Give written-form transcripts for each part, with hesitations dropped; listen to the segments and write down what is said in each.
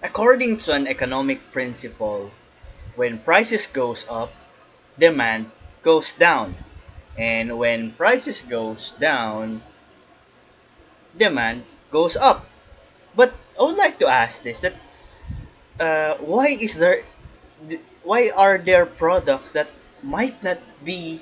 According to an economic principle, when prices goes up, demand goes down. And when prices goes down, demand goes up. But I would like to ask this that why are there products that might not be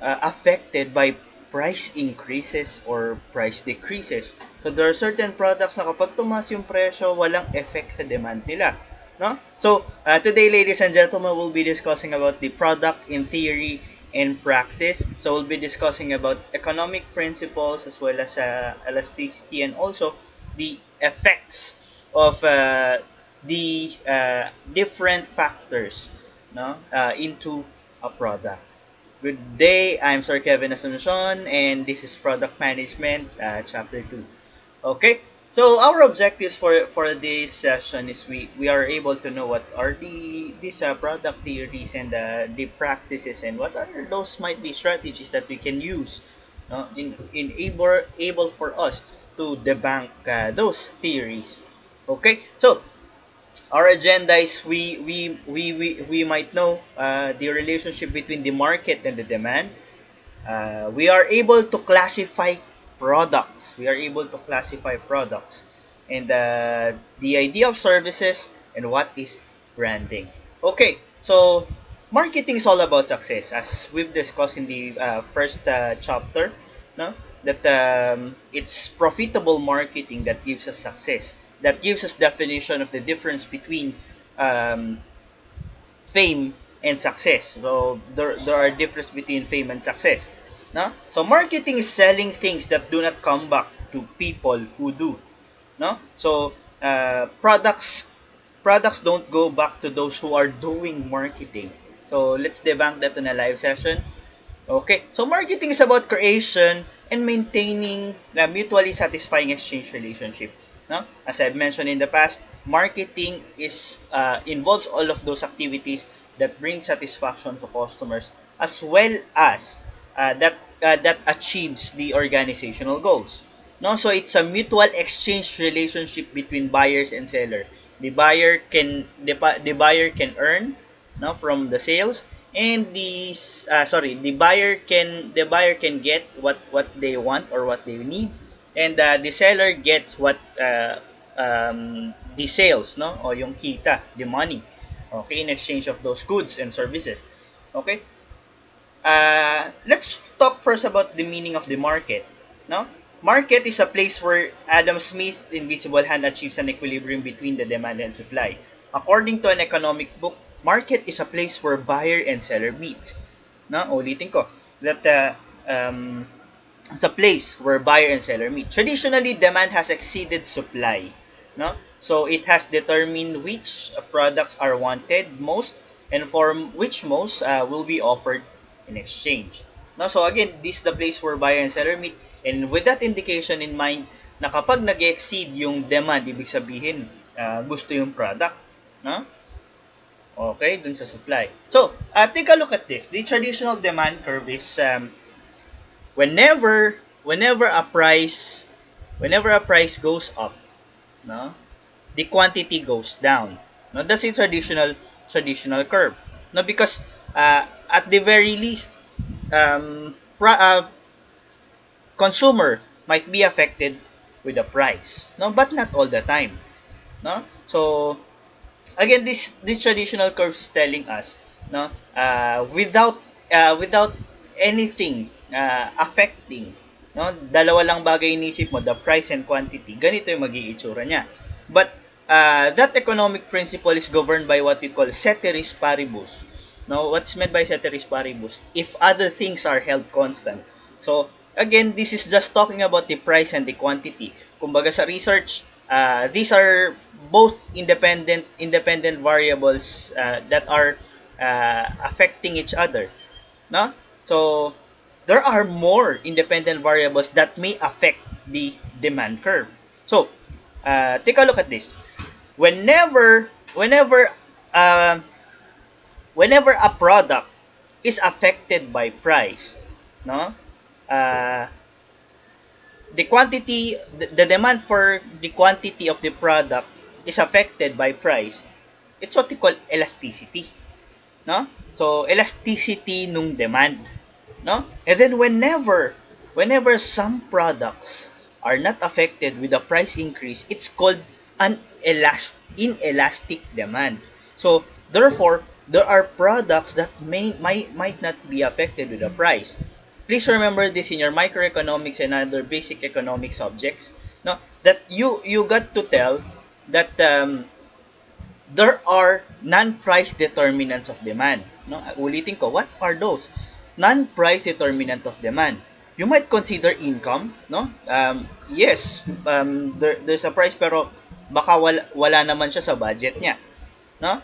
affected by price increases or price decreases? So there are certain products na kapag tumaas yung presyo, walang effect sa demand nila. No? So today, ladies and gentlemen, we'll be discussing about the product in theory and practice. So we'll be discussing about economic principles as well as elasticity and also the effects of the different factors, no, into a product. Good day, I'm Sir Kevin Asuncion, and this is Product Management, Chapter 2. Okay, so our objectives for this session is we are able to know what are these product theories and the practices, and what are those might be strategies that we can use in able for us to debunk those theories. Okay, so our agenda is we might know the relationship between the market and the demand. We are able to classify products. We are able to classify products and the idea of services and what is branding. Okay, so marketing is all about success, as we've discussed in the first chapter. No, that it's profitable marketing that gives us success. That gives us definition of the difference between um, fame and success. So there are difference between fame and success. No? So marketing is selling things that do not come back to people who do. No? So products don't go back to those who are doing marketing. So let's debunk that in a live session. Okay, so marketing is about creation and maintaining a mutually satisfying exchange relationship. No? As I've mentioned in the past, marketing is involves all of those activities that bring satisfaction to customers as well as that achieves the organizational goals. No, so it's a mutual exchange relationship between buyers and seller. The buyer can earn, no, from the sales, and the buyer can get what they want or what they need, and the seller gets what the sales, no, or yung kita, the money, okay, in exchange of those goods and services. Okay, let's talk first about the meaning of the market. No, market is a place where Adam Smith's invisible hand achieves an equilibrium between the demand and supply. According to an economic book, market is a place where buyer and seller meet. No, ulitin ko that it's a place where buyer and seller meet. Traditionally, demand has exceeded supply. No, so it has determined which products are wanted most and for which most will be offered in exchange. No, so again, this is the place where buyer and seller meet, and with that indication in mind na kapag nag-exceed yung demand, ibig sabihin gusto yung product. No? Okay, dun sa supply. So, take a look at this. The traditional demand curve is whenever whenever a price whenever a price goes up, no, the quantity goes down. No, that's a traditional curve. No, because at the very least, consumer might be affected with the price. No, but not all the time. No, so again, this traditional curve is telling us, no, without anything affecting, no, dalawa lang bagay inisip mo, the price and quantity, ganito yung mag-iitsura niya. But that economic principle is governed by what we call ceteris paribus. No, what's meant by ceteris paribus? If other things are held constant. So again, this is just talking about the price and the quantity. Kumbaga sa research, these are both independent variables that are affecting each other. No? So there are more independent variables that may affect the demand curve. So take a look at this. Whenever whenever uh, whenever a product is affected by price, no, uh, the demand for the quantity of the product is affected by price, it's what we call elasticity, no? So elasticity nung demand, no? And then whenever some products are not affected with a price increase, it's called an inelastic demand. So therefore, there are products that might not be affected with the price. Please remember this in your microeconomics and other basic economic subjects, no? That you got to tell that there are non-price determinants of demand. No? Ulitin ko, what are those? Non-price determinant of demand. You might consider income, no? Yes, there's a price pero baka wala naman siya sa budget niya, no?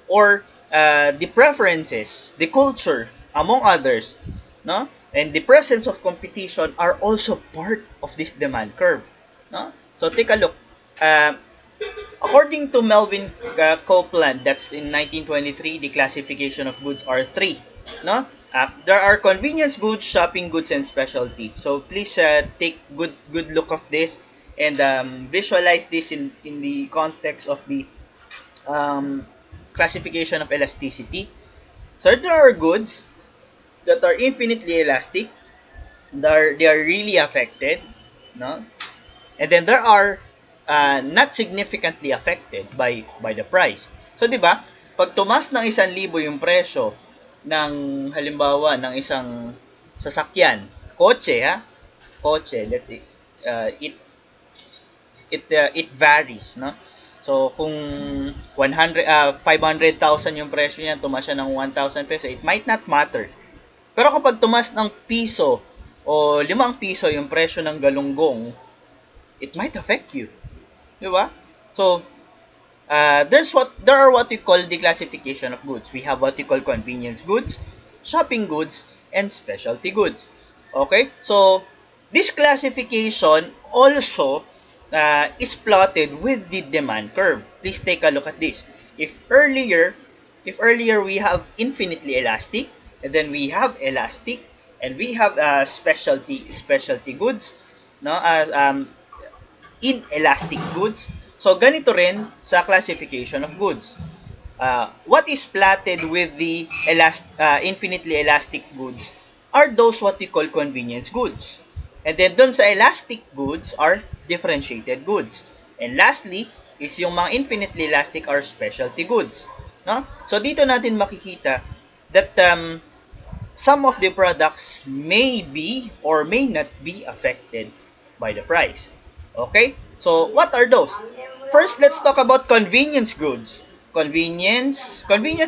Or the preferences, the culture, among others, no? And the presence of competition are also part of this demand curve, no? So take a look. According to Melvin Copeland, that's in 1923, the classification of goods are three. No? There are convenience goods, shopping goods, and specialty. So please take good look of this and visualize this in the context of the um, classification of elasticity. So there are goods that are infinitely elastic. They are really affected. No? And then there are not significantly affected by the price. So 'di ba? Pag tumas ng 1,000 yung presyo ng halimbawa ng isang sasakyan, kotse ha, kotse, let's say it varies, no? So kung 500,000 yung presyo niya, tumas siya ng 1,000 peso, it might not matter. Pero kapag tumas ng piso o 5 piso yung presyo ng galunggong, it might affect you. Di ba? So, there are what we call the classification of goods. We have what we call convenience goods, shopping goods, and specialty goods. Okay? So, this classification also is plotted with the demand curve. Please take a look at this. If earlier we have infinitely elastic, and then we have elastic, and we have specialty goods, no? As inelastic goods. So, ganito rin sa classification of goods. What is plotted with the infinitely elastic goods are those what we call convenience goods. And then, dun sa elastic goods are differentiated goods. And lastly, is yung mga infinitely elastic are specialty goods. No? So, dito natin makikita that some of the products may be or may not be affected by the price. Okay? So, what are those? First, let's talk about convenience goods. Convenience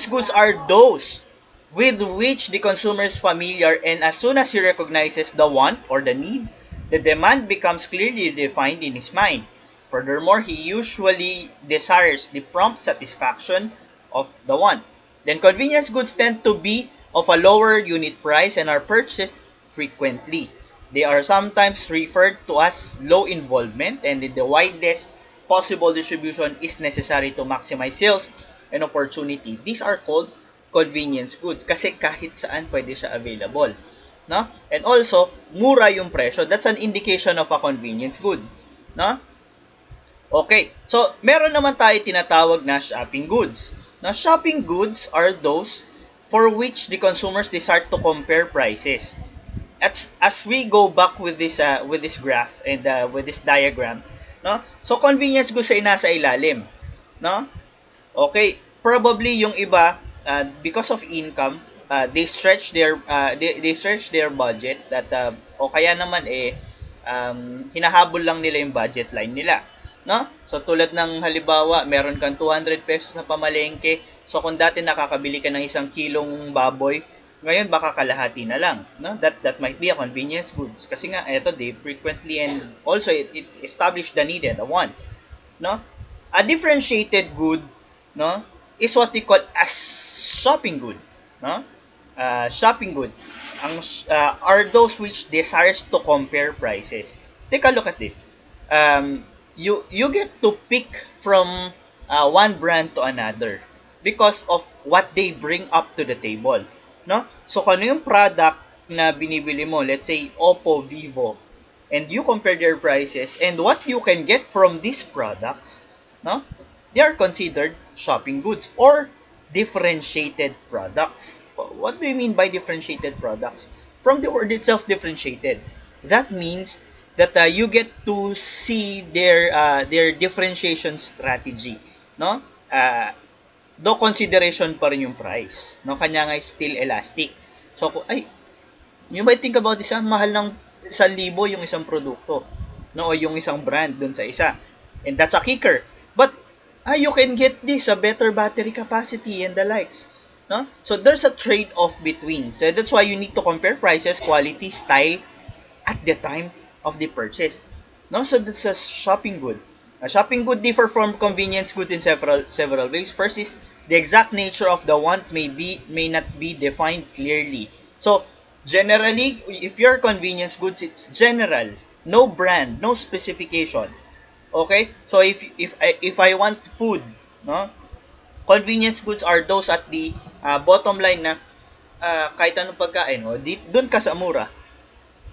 goods are those with which the consumer is familiar, and as soon as he recognizes the want or the need, the demand becomes clearly defined in his mind. Furthermore, he usually desires the prompt satisfaction of the want. Then convenience goods tend to be of a lower unit price and are purchased frequently. They are sometimes referred to as low involvement, and the widest possible distribution is necessary to maximize sales and opportunity. These are called convenience goods kasi kahit saan pwede siya available. No? And also, mura yung presyo. That's an indication of a convenience good. No? Okay. So, meron naman tayo tinatawag na shopping goods. Now, shopping goods are those for which the consumers desire to compare prices. As we go back with this graph and with this diagram, no? So convenience goods ay nasa ilalim, no? Okay, probably yung iba because of income, they stretch their budget that o kaya naman hinahabol lang nila yung budget line nila, no? So tulad ng halimbawa, meron kang 200 pesos na pamalengke. So kung dati nakakabili ka ng 1 kilong baboy, ngayon baka kalahati na lang, no? That might be a convenience goods kasi nga ito they frequently and also it established the need and the want, no? A differentiated good, no, is what we call as shopping good, no? Shopping good are those which desires to compare prices. Take a look at this. You get to pick from one brand to another because of what they bring up to the table, no? So kung ano yung product na binibili mo, let's say Oppo, Vivo, and you compare their prices and what you can get from these products, no? they are considered shopping goods or differentiated products. What do you mean by differentiated products? From the word itself, differentiated. That means that you get to see their differentiation strategy, no? Uh, do consideration pa rin yung price, no? Kanya nga still elastic. So, you might think about this, mahal ng 1,000 yung isang produkto, no? O yung isang brand dun sa isa. And that's a kicker. But, you can get this, a better battery capacity and the likes. No? So, there's a trade-off between. So, that's why you need to compare prices, quality, style, at the time of the purchase. No? So, that's a shopping good. A shopping good differ from convenience goods in several ways. First is the exact nature of the want may not be defined clearly. So, generally, if you're convenience goods, it's general. No brand, no specification. Okay? So, if I want food, no? Convenience goods are those at the bottom line na kahit anong pagkain, doon ka sa mura.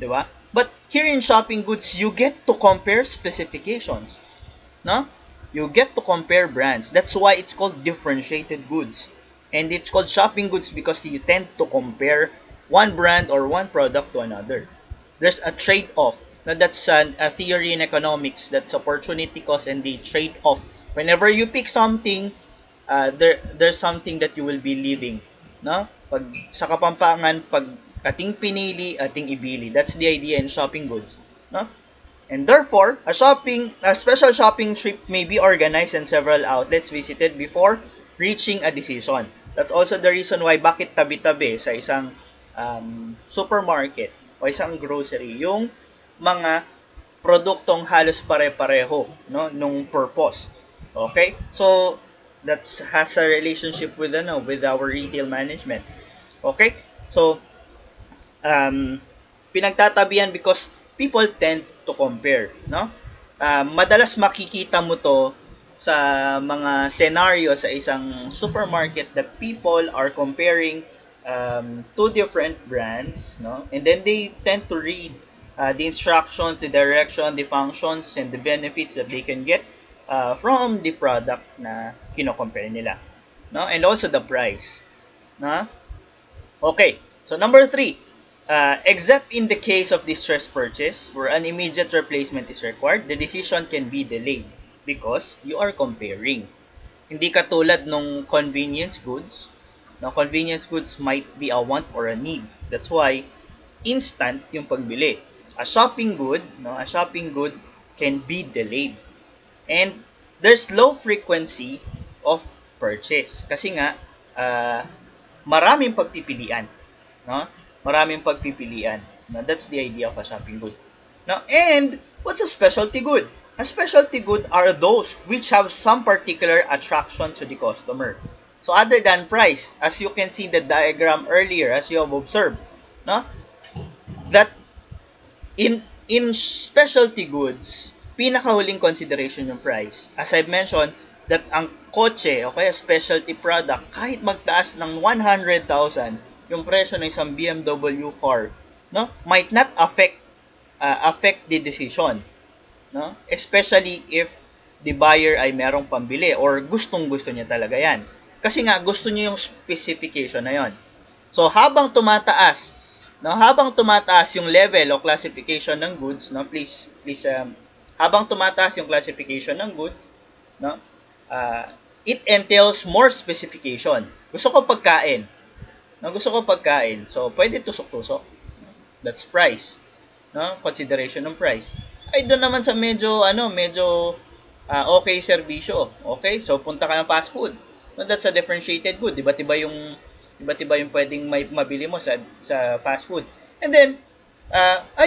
Di ba? But here in shopping goods, you get to compare specifications. No? You get to compare brands. That's why it's called differentiated goods. And it's called shopping goods because you tend to compare one brand or one product to another. There's a trade-off. Now, that's a theory in economics. That's opportunity cost and the trade-off. Whenever you pick something, there's something that you will be leaving. No? Pag sa Kapampangan, pag ating pinili, ating ibili. That's the idea in shopping goods. No? And therefore, a special shopping trip may be organized and several outlets visited before reaching a decision. That's also the reason why bakit tabi-tabi sa isang supermarket o isang grocery yung mga produktong halos pare-pareho, no, nung purpose. Okay? So that has a relationship with with our retail management. Okay? So pinagtatabihan because people tend to compare, no? Madalas makikita mo to sa mga scenario sa isang supermarket that people are comparing two different brands, no? And then they tend to read the instructions, the direction, the functions, and the benefits that they can get from the product na kino-compare nila, no? And also the price, no? Okay, so number 3, except in the case of distress purchase where an immediate replacement is required, the decision can be delayed because you are comparing. Hindi katulad nung convenience goods. Now, convenience goods might be a want or a need. That's why instant yung pagbili. A shopping good, no, a shopping good can be delayed. And there's low frequency of purchase kasi nga maraming pagpipilian, no? Maraming pagpipilian. No? That's the idea of a shopping good. Now, and what's a specialty good? A specialty good are those which have some particular attraction to the customer. So other than price, as you can see in the diagram earlier, as you have observed, no? That in specialty goods, pinakahuling consideration yung price. As I've mentioned, that ang kotse o kaya specialty product, kahit magtaas ng 100,000 yung presyo ng isang BMW car, no, might not affect the decision, no? Especially if the buyer ay merong pambili or gustong-gusto niya talaga yan. Kasi nga gusto niya yung specification na yon. So habang tumataas, no, habang tumataas yung level o classification ng goods, no, please habang tumataas yung classification ng goods, no, it entails more specification. Gusto ko pagkain. No, gusto ko pagkain. So pwede tusok-tusok. That's price. No, consideration ng price. Ay doon naman sa medyo okay serbisyo. Okay? So punta ka ng fast food. No, that's a differentiated good. Iba't iba yung pwedeng mabili mo sa fast food. And then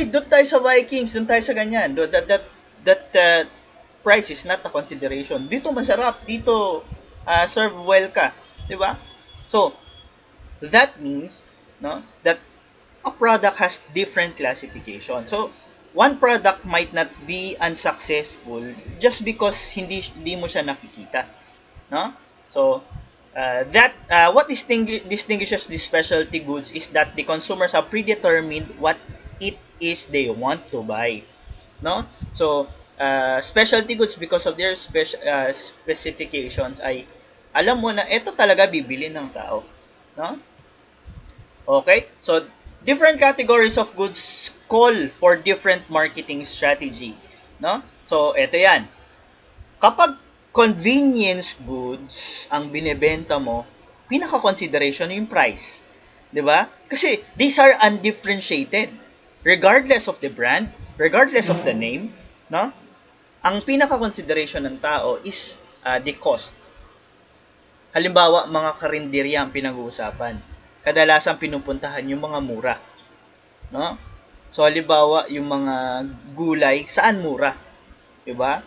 doon tayo sa Vikings, doon tayo sa ganyan. That price is not a consideration. Dito masarap, dito serve well ka, 'di ba? So that means, no, that a product has different classification. So one product might not be unsuccessful just because hindi mo siya nakikita, no? So what distinguishes these specialty goods is that the consumers have predetermined what it is they want to buy, no? So specialty goods because of their specifications ay alam mo na ito talaga bibili ng tao, no? Okay? So different categories of goods call for different marketing strategy, no? So ito 'yan. Kapag convenience goods ang binebenta mo, pinaka-consideration yung price. 'Di ba? Kasi these are undifferentiated. Regardless of the brand, regardless of the name, no? Ang pinaka-consideration ng tao is the cost. Halimbawa, mga karinderya ang pinag-uusapan. Kadalasan pinupuntahan yung mga mura, no? So halimbawa, yung mga gulay, saan mura? 'Di ba?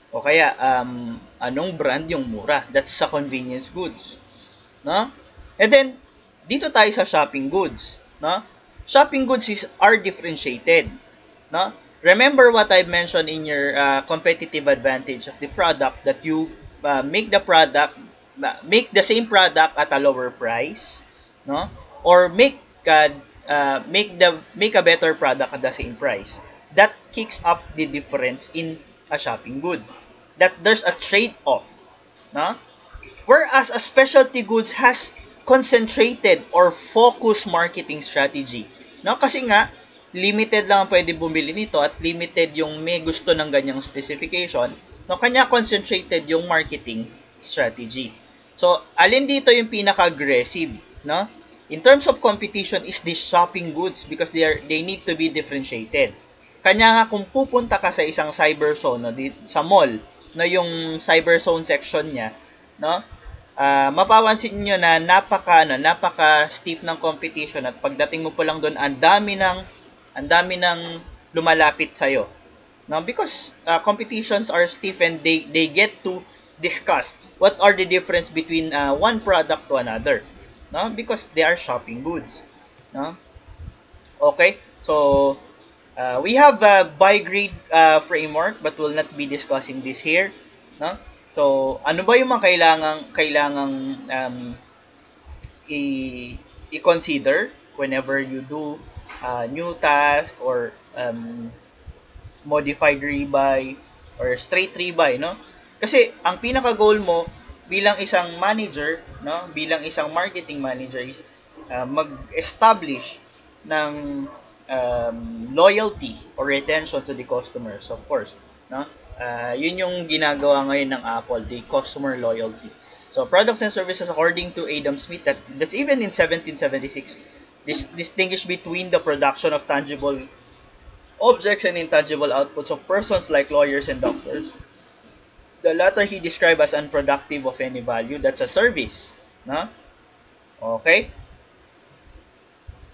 O kaya anong brand yung mura? That's sa convenience goods, no? And then dito tayo sa shopping goods, no? Shopping goods are differentiated, no? Remember what I mentioned in your competitive advantage of the product, that you make the same product at a lower price, no? Or make a better product at the same price. That kicks off the difference in a shopping good. That there's a trade-off, no? Whereas a specialty goods has concentrated or focused marketing strategy. No? Kasi nga, limited lang ang pwede bumili nito at limited yung may gusto ng ganyang specification. No? Kanya concentrated yung marketing strategy. So, alin dito yung pinaka-aggressive? No? In terms of competition is the shopping goods because they need to be differentiated. Kanya nga kung pupunta ka sa isang cyber zone, no, sa mall, no, yung cyber zone section niya, no? Mapapansin niyo na napaka stiff ng competition at pagdating mo pa lang doon ang dami ng lumalapit sa iyo. No, because competitions are stiff and they get to discuss what are the difference between one product to another. No, because they are shopping goods. No? Okay? So we have a buy grade framework but we'll not be discussing this here, no? So, ano ba yung mga kailangang i-consider whenever you do new task or modified rebuy or straight rebuy, no? Kasi ang pinaka goal mo bilang isang manager, no, bilang isang marketing manager is mag-establish ng loyalty or retention to the customers, of course, no? Yun yung ginagawa ngayon ng Apple, the customer loyalty. So products and services according to Adam Smith, that's even in 1776, distinguish between the production of tangible objects and intangible outputs of persons like lawyers and doctors. The latter he described as unproductive of any value. That's a service. No? Okay?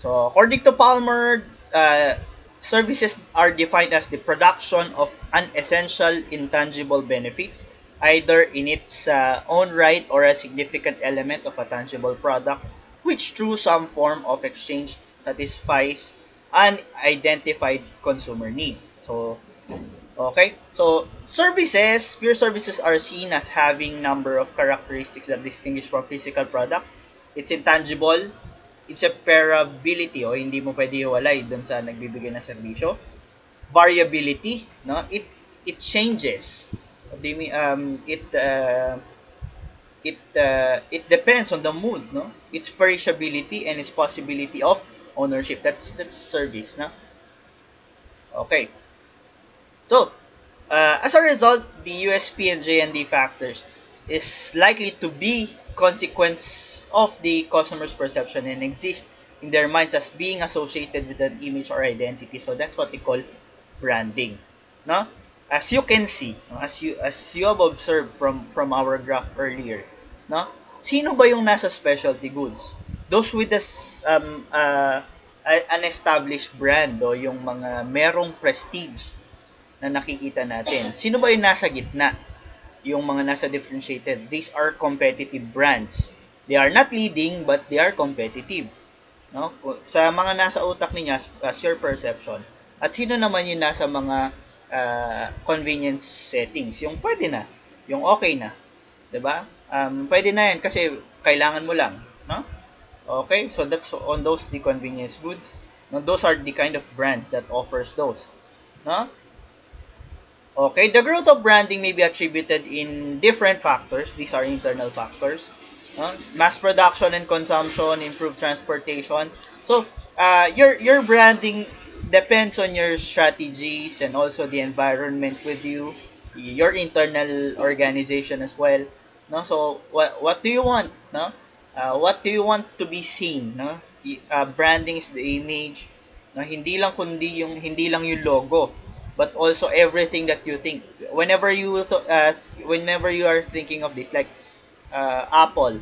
So, according to Palmer, services are defined as the production of an essential intangible benefit, either in its own right or a significant element of a tangible product, which through some form of exchange satisfies an identified consumer need. So, okay? So, pure services are seen as having number of characteristics that distinguish from physical products. It's intangible, inseparability o hindi mo pwede hiwalay dun sa nagbibigay ng serbisyo. Variability, no? It changes. It depends on the mood, no? Its perishability and its possibility of ownership. That's service, no? Okay. So, as a result, the USP and JND factors is likely to be consequence of the customer's perception and exist in their minds as being associated with an image or identity. So that's what we call branding. No? As you can see, as you have observed from our graph earlier, no? Sino ba yung nasa specialty goods? Those with an established brand o yung mga merong prestige na nakikita natin. Sino ba yung nasa gitna? Yung mga nasa differentiated. These are competitive brands. They are not leading but they are competitive. No? Sa mga nasa utak niya as your perception. At sino naman yung nasa mga convenience settings? Yung pwede na. Yung okay na. 'Di ba? Pwede na yan kasi kailangan mo lang, no? Okay? So that's on those the convenience goods. No, those are the kind of brands that offers those, no? Okay, the growth of branding may be attributed in different factors. These are internal factors. Mass production and consumption, improved transportation. So, your branding depends on your strategies and also the environment with you, your internal organization as well. No, so what do you want? No, what do you want to be seen? No, branding is the image. No, hindi lang yung logo, but also everything that you think. Whenever you are thinking of this, like Apple.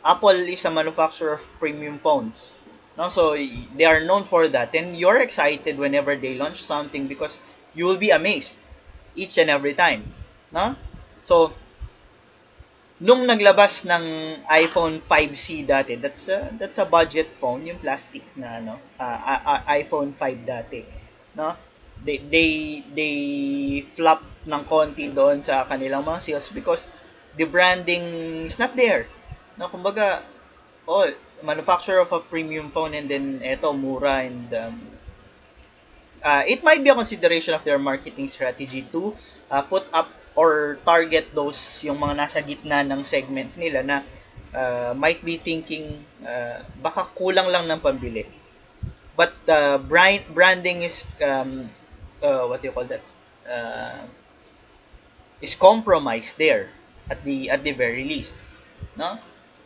Apple is a manufacturer of premium phones. No, so they are known for that, and you're excited whenever they launch something because you will be amazed each and every time. No, so nung naglabas ng iPhone 5C dati, that's a budget phone, yung plastic na ano, iPhone 5 dati, no? They flop ng konti doon sa kanilang mga sales because the branding is not there. No, kumbaga, oh, manufacturer of a premium phone and then eto mura and it might be a consideration of their marketing strategy to put up or target those yung mga nasa gitna ng segment nila na might be thinking baka kulang lang ng pambili. But branding is what do you call that? Uh, is compromised there at the very least. No?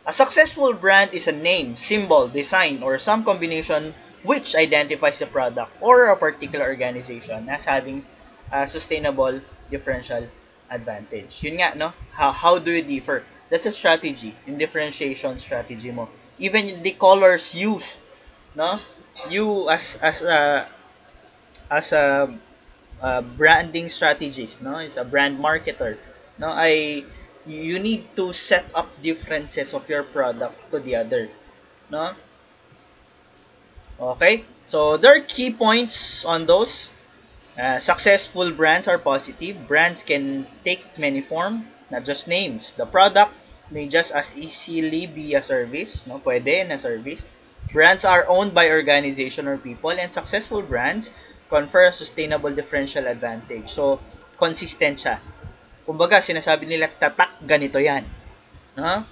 A successful brand is a name, symbol, design, or some combination which identifies a product or a particular organization as having a sustainable differential advantage. Yun nga, no? How do you differ? That's a strategy, in differentiation strategy mo. Even the colors used, no? You as a branding strategist, no, is a brand marketer, no, you need to set up differences of your product to the other, no. Okay, so there are key points on those. Successful brands are positive. Brands can take many forms, not just names. The product may just as easily be a service, no? Pwede na service. Brands are owned by organization or people, and successful brands confer a sustainable differential advantage. So, consistent siya. Kumbaga, sinasabi nila, tatak, ganito yan. No?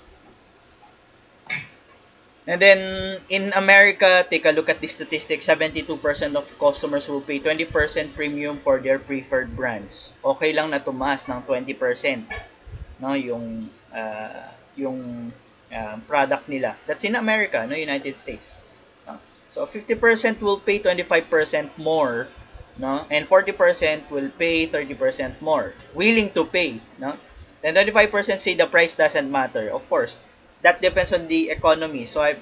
And then, in America, take a look at the statistics. 72% of customers will pay 20% premium for their preferred brands. Okay lang na tumaas ng 20%, no, yung product nila. That's in America, no, United States. No? So 50% will pay 25% more, no, and 40% will pay 30% more. Willing to pay, no? Then 25% say the price doesn't matter. Of course, that depends on the economy. So I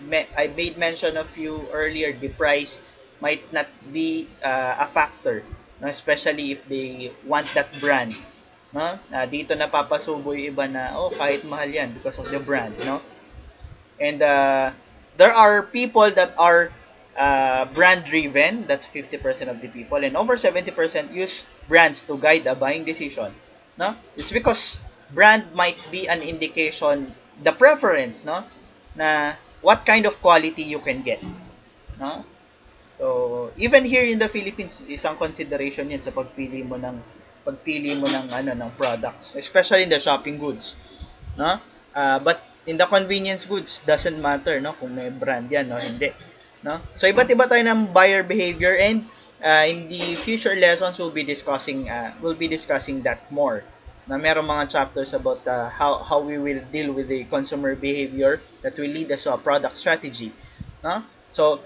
made mention of you earlier, the price might not be a factor, no? Especially if they want that brand, no? Dito napapasubo yung iba na, oh, kahit mahal yan because of the brand, no? And there are people that are brand driven, that's 50% of the people, and over 70% use brands to guide a buying decision, no? It's because brand might be an indication, the preference, no, na what kind of quality you can get, no? So even here in the Philippines, isang consideration 'yan sa pagpili mo ng ano ng products, especially in the shopping goods, no? But in the convenience goods, doesn't matter, no, kung may brand yan, no, hindi, no? So iba't iba tayo ng buyer behavior, and in the future lessons we'll be discussing that more, na merong mga chapters about how we will deal with the consumer behavior that will lead us to a product strategy, no? So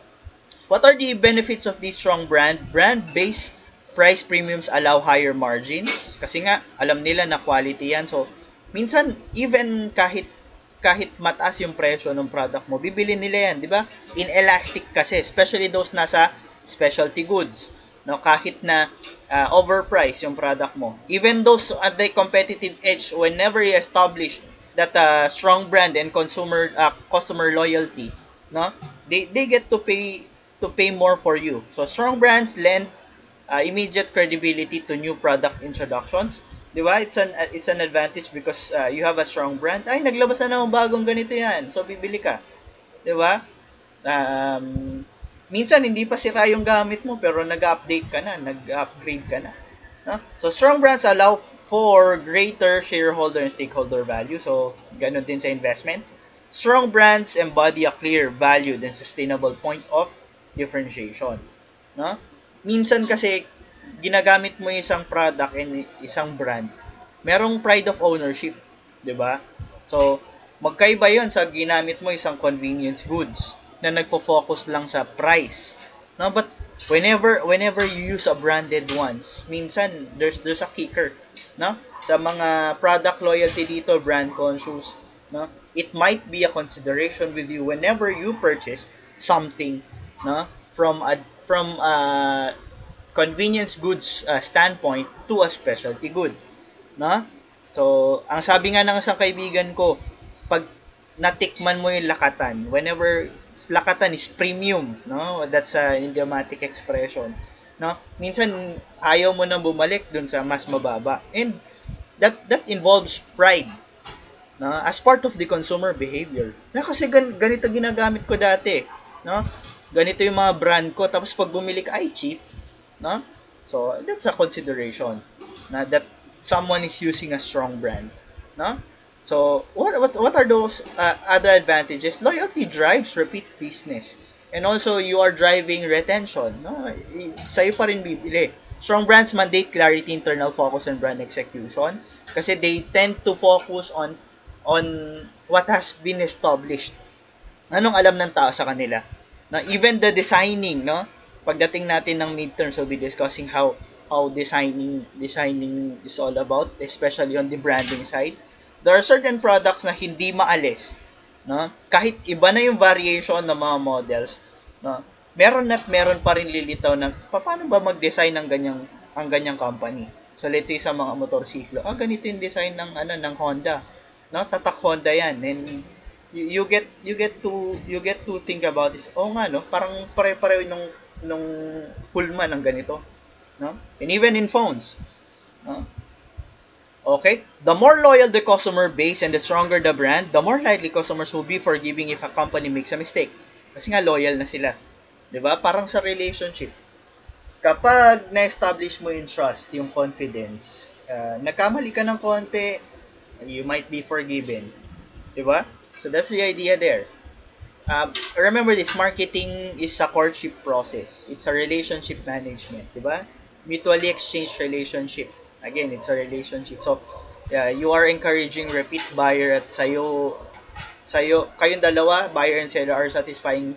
what are the benefits of this strong brand? Brand-based price premiums allow higher margins kasi nga alam nila na quality yan. So minsan even kahit mataas yung presyo ng product mo, bibili nila yan, di ba? Inelastic kasi, especially those nasa specialty goods. No, kahit na overpriced yung product mo. Even those at the competitive edge, whenever you establish that strong brand and customer loyalty, no? They get to pay more for you. So strong brands lend immediate credibility to new product introductions. 'Di ba? It's an advantage because you have a strong brand. Ay, naglabas na ng bagong ganito 'yan. So bibili ka. 'Di ba? Minsan hindi pa sira yung gamit mo pero nag-update ka na, nag-upgrade ka na. No? So, strong brands allow for greater shareholder and stakeholder value. So, ganun din sa investment. Strong brands embody a clear, valued, and sustainable point of differentiation. No? Minsan kasi, ginagamit mo yung isang product and isang brand, merong pride of ownership. 'Di ba? So, magkaiba yon sa ginamit mo isang convenience goods na nagfo-focus lang sa price. No, but whenever you use a branded ones, minsan there's a kicker, no? Sa mga product loyalty dito, brand conscious, no? It might be a consideration with you whenever you purchase something, no? From a convenience goods standpoint to a specialty good, no? So, ang sabi nga ng isang kaibigan ko, pag natikman mo yung lakatan, whenever lakatan is premium, no? That's an idiomatic expression, no? Minsan ayaw mo nang bumalik dun sa mas mababa. And that involves pride, no? As part of the consumer behavior. Na kasi ganito ginagamit ko dati, no? Ganito yung mga brand ko, tapos pag bumili ka, ay cheap, no? So that's a consideration na that someone is using a strong brand, no? So what are those other advantages? Loyalty drives repeat business, and also you are driving retention, no? Sa'yo pa rin bibili. Strong brands mandate clarity, internal focus, and brand execution kasi they tend to focus on what has been established. Anong alam ng tao sa kanila? Na even the designing, no? Pagdating natin ng midterms, we'll be discussing how designing is all about, especially on the branding side. There are certain products na hindi maalis, no? Kahit iba na yung variation ng mga models, no? Meron at meron pa rin lilitaw ng paano ba mag-design ng ganyang company. So let's say sa mga motorsiklo, ganito yung design ng Honda, no? Tatak Honda 'yan. And you get to think about this. Oh nga no, parang pare-pareho nung Pullman ng ganito, no? And even in phones, no? Okay? The more loyal the customer base and the stronger the brand, the more likely customers will be forgiving if a company makes a mistake. Kasi nga loyal na sila. 'Di ba? Parang sa relationship. Kapag na-establish mo yung trust, yung confidence, nagkamali ka ng konti, you might be forgiven. 'Di ba? So that's the idea there. Remember this, marketing is a courtship process. It's a relationship management, di ba? Mutually exchange relationship. Again, it's a relationship. So, yeah, you are encouraging repeat buyer at kayong dalawa, buyer and seller are satisfying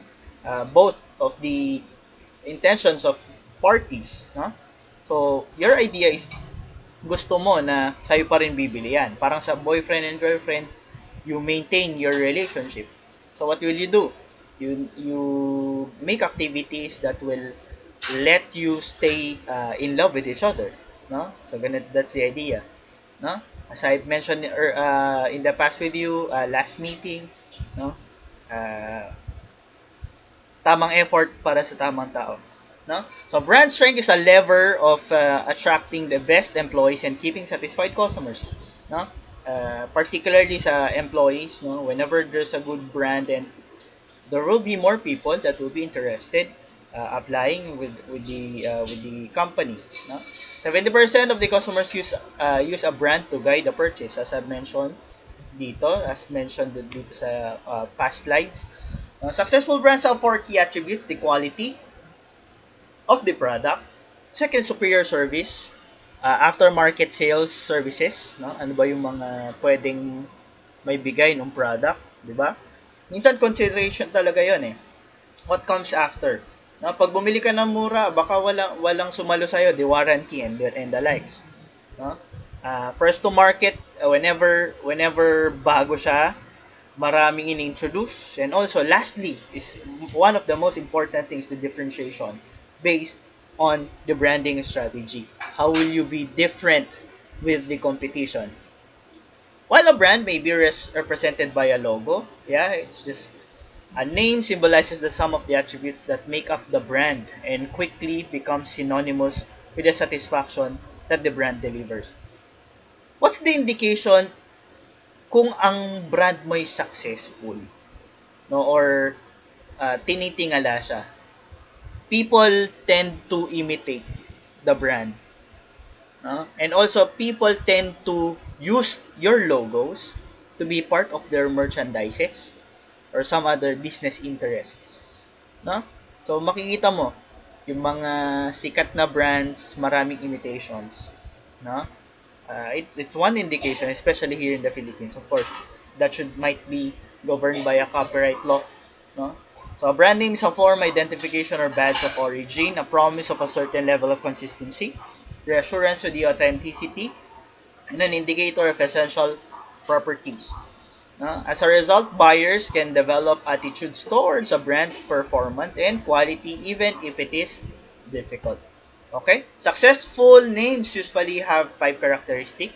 both of the intentions of parties, no? So, your idea is gusto mo na sa'yo pa rin bibili yan. Parang sa boyfriend and girlfriend, you maintain your relationship. So what will you do? You make activities that will let you stay in love with each other, no? So that's the idea, no? As I mentioned in the past with you, last meeting, no? Uh, tamang effort para sa tamang tao, no? So brand strength is a lever of attracting the best employees and keeping satisfied customers, no? Particularly sa employees, no? Whenever there's a good brand, and there will be more people that will be interested applying with the company, no? 70% of the customers use a brand to guide the purchase, as I mentioned dito, as mentioned dito sa past slides. Successful brands have four key attributes: the quality of the product, second, superior service, aftermarket sales services, no? Ano ba yung mga pwedeng may bigay ng product, di ba? Minsan consideration talaga 'yon eh. What comes after? No, pag bumili ka ng mura, baka walang sumalo sa iyo, the warranty and the likes, no? First to market, whenever bago siya, maraming in-introduce. And also, lastly, is one of the most important things, the differentiation based on the branding strategy. How will you be different with the competition? While a brand may be represented by a logo, yeah, it's just a name symbolizes the sum of the attributes that make up the brand and quickly becomes synonymous with the satisfaction that the brand delivers. What's the indication kung ang brand mo is successful, no, or tinitingala siya? People tend to imitate the brand, And also, people tend to use your logos to be part of their merchandises or some other business interests. No? So, makikita mo, yung mga sikat na brands, maraming imitations. No? It's one indication, especially here in the Philippines, of course, that should might be governed by a copyright law. No? So, a brand name is a form, identification, or badge of origin, a promise of a certain level of consistency, reassurance to the authenticity, and an indicator of essential properties. No? As a result, buyers can develop attitudes towards a brand's performance and quality even if it is difficult. Okay? Successful names usually have five characteristics.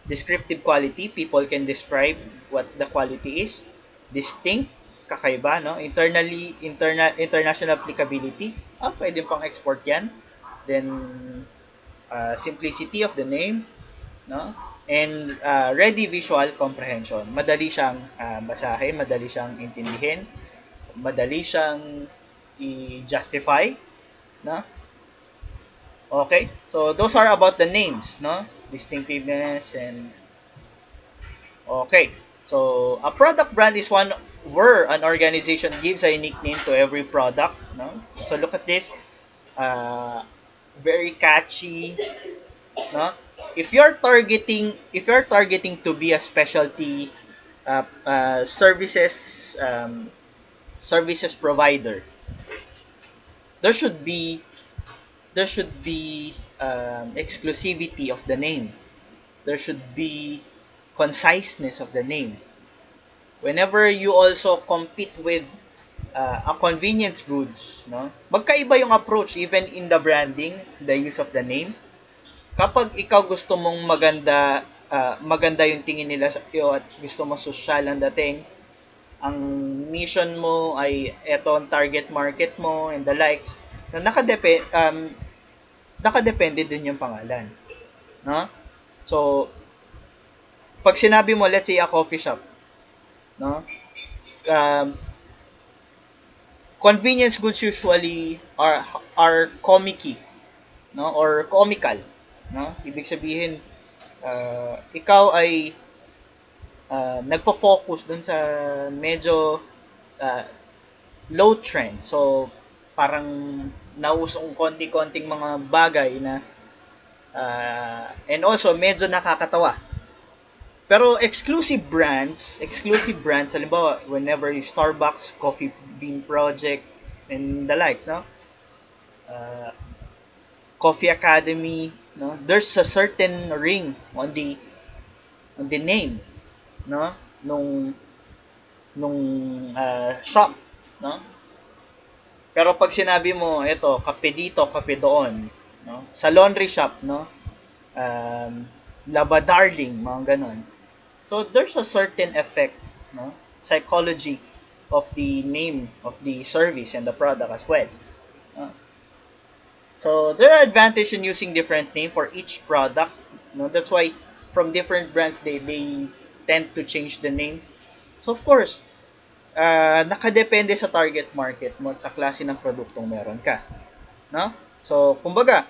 Descriptive quality, people can describe what the quality is. Distinct, kakaiba, no? International applicability, pwede pang export yan. Then, simplicity of the name, no? And ready visual comprehension. Madali siyang basahin, madali siyang intindihin, madali siyang i-justify, no? Okay? So those are about the names, no? Distinctiveness and okay. So a product brand is one where an organization gives a unique name to every product, no? So look at this. Uh, very catchy, no? If you're targeting to be a specialty services provider, there should be exclusivity of the name. There should be conciseness of the name. Whenever you also compete with a convenience goods, no, magkaiba yung approach even in the branding, the use of the name. Kapag ikaw gusto mong maganda yung tingin nila sa iyo at gusto mo social ang dating, ang mission mo ay eto ang target market mo and the likes, na nakadepende din yung pangalan, no? So, pag sinabi mo, let's say a coffee shop, no? Um, convenience goods usually are comicky, no? Or comical, no? Ibig sabihin, ikaw ay nagfo-focus dun sa medyo uh, low trend. So, parang nausong konti-konting mga bagay na and also medyo nakakatawa. Pero exclusive brands, halimbawa, whenever you Starbucks, Coffee Bean Project, and the likes, no? Uh, Coffee Academy, no? There's a certain ring on the name, no? Nung shop, no? Pero pag sinabi mo, ito, kape dito, kape doon, no? Sa laundry shop, no? Um, Laba Darling, mga ganon. So there's a certain effect, no? Psychology of the name of the service and the product as well. No? So there are advantages in using different name for each product. No? That's why from different brands they tend to change the name. So of course, nakadepende sa target market mo at sa klase ng produktong meron ka. No? So, kumbaga,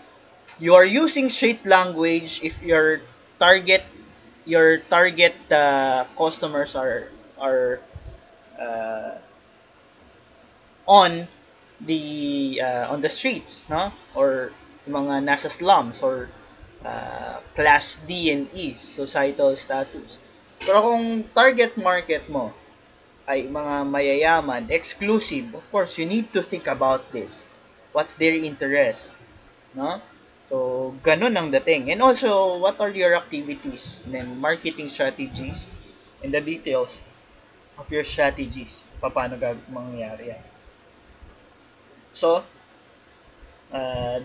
you are using street language if your target customers are uh, on on the streets, no? Or mga nasa slums or class D and E, societal status. Pero kung target market mo ay mga mayayaman, exclusive, of course, you need to think about this. What's their interest? No? So, ganun ang dating. And also, what are your activities and marketing strategies and the details of your strategies? Paano mangyayari yan? So,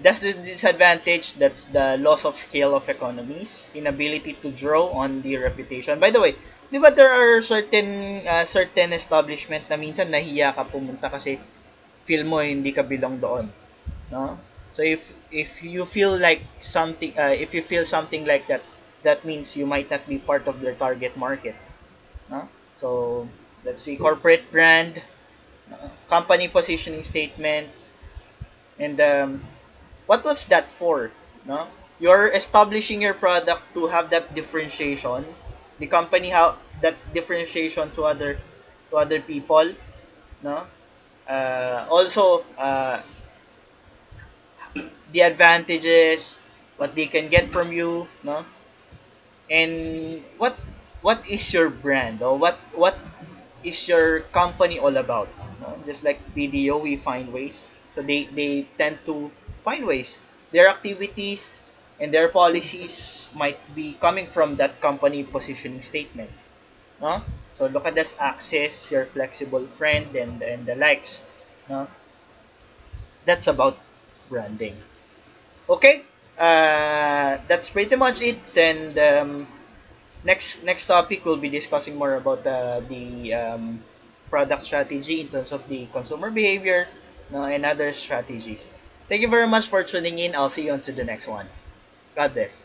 that's the disadvantage. That's the loss of scale of economies, inability to draw on the reputation. By the way, di ba there are certain establishment na minsan nahiya ka pumunta kasi feel mo hindi ka belong doon, no? So if you feel like something, if you feel something like that, that means you might not be part of their target market, no? So let's see, corporate brand, company positioning statement, and what was that for, no? you're establishing your product to have that differentiation. The company have that differentiation to other people, no? Also, the advantages, what they can get from you, no? And what is your brand, or what is your company all about, no? Just like BDO, we find ways. So they tend to find ways. Their activities and their policies might be coming from that company positioning statement, no? So look at this: access, your flexible friend, and the likes, no? That's about branding. Okay, that's pretty much it. And next topic, we'll be discussing more about the product strategy in terms of the consumer behavior, no, and other strategies. Thank you very much for tuning in. I'll see you on to the next one. God bless.